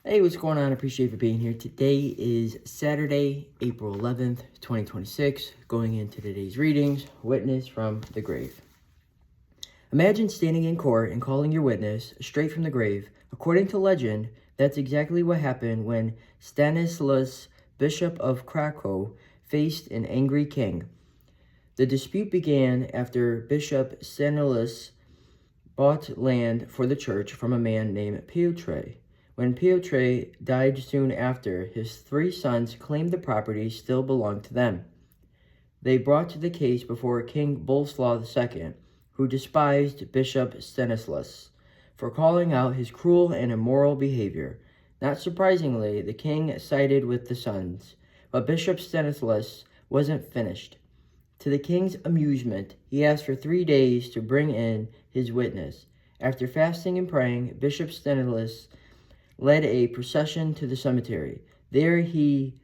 Hey, what's going on? I appreciate you for being here. Today is Saturday, April 11th, 2026. Going into today's readings, Witness from the Grave. Imagine standing in court and calling your witness straight from the grave. According to legend, that's exactly what happened when Stanislaus, Bishop of Krakow, faced an angry king. The dispute began after Bishop Stanislaus bought land for the church from a man named Piotr. When Piotr died soon after, his 3 sons claimed the property still belonged to them. They brought the case before King Boleslaw II, who despised Bishop Stanislaus for calling out his cruel and immoral behavior. Not surprisingly, the king sided with the sons, but Bishop Stanislaus wasn't finished. To the king's amusement, he asked for 3 days to bring in his witness. After fasting and praying, Bishop Stanislaus led a procession to the cemetery. There he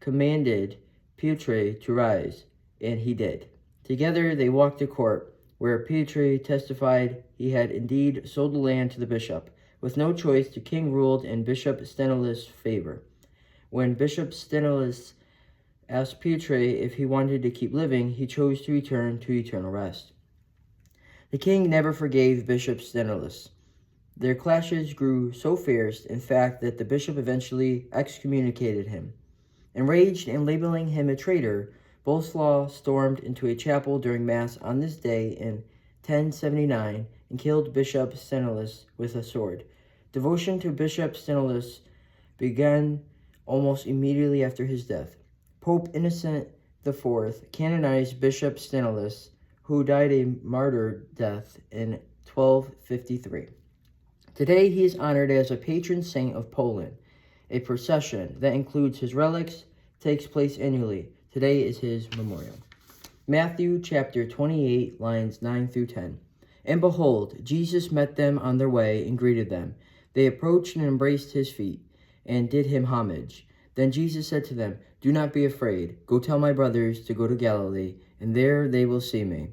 commanded Piotr to rise, and he did. Together they walked to court, where Piotr testified he had indeed sold the land to the bishop. With no choice, the king ruled in Bishop Stanislaus' favor. When Bishop Stanislaus asked Piotr if he wanted to keep living, he chose to return to eternal rest. The king never forgave Bishop Stanislaus. Their clashes grew so fierce, in fact, that the bishop eventually excommunicated him. Enraged and labeling him a traitor, Boleslaw stormed into a chapel during Mass on this day in 1079 and killed Bishop Stanislaus with a sword. Devotion to Bishop Stanislaus began almost immediately after his death. Pope Innocent IV canonized Bishop Stanislaus, who died a martyr death in 1253. Today, he is honored as a patron saint of Poland. A procession that includes his relics takes place annually. Today is his memorial. Matthew chapter 28, lines 9 through 10. And behold, Jesus met them on their way and greeted them. They approached and embraced his feet and did him homage. Then Jesus said to them, "Do not be afraid. Go tell my brothers to go to Galilee, and there they will see me."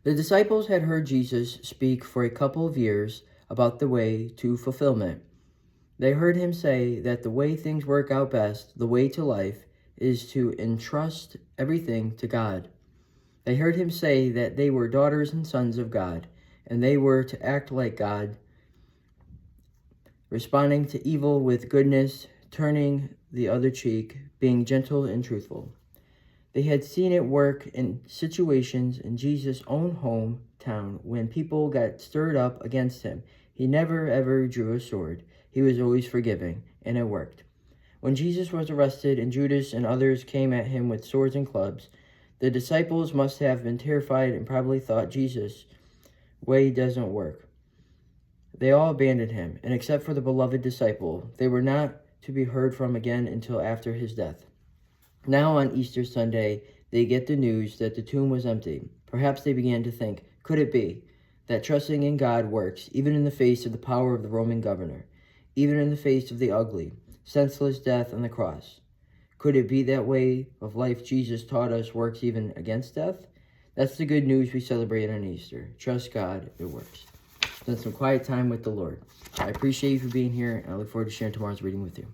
The disciples had heard Jesus speak for a couple of years about the way to fulfillment. They heard him say that the way things work out best, the way to life, is to entrust everything to God. They heard him say that they were daughters and sons of God, and they were to act like God, responding to evil with goodness, turning the other cheek, being gentle and truthful. They had seen it work in situations in Jesus' own hometown when people got stirred up against him. He never ever drew a sword. He was always forgiving, and it worked. When Jesus was arrested and Judas and others came at him with swords and clubs, the disciples must have been terrified and probably thought Jesus' way doesn't work. They all abandoned him, and except for the beloved disciple, they were not to be heard from again until after his death. Now on Easter Sunday, they get the news that the tomb was empty. Perhaps they began to think, could it be that trusting in God works, even in the face of the power of the Roman governor, even in the face of the ugly, senseless death on the cross? Could it be that way of life Jesus taught us works even against death? That's the good news we celebrate on Easter. Trust God, it works. Spend some quiet time with the Lord. I appreciate you for being here, and I look forward to sharing tomorrow's reading with you.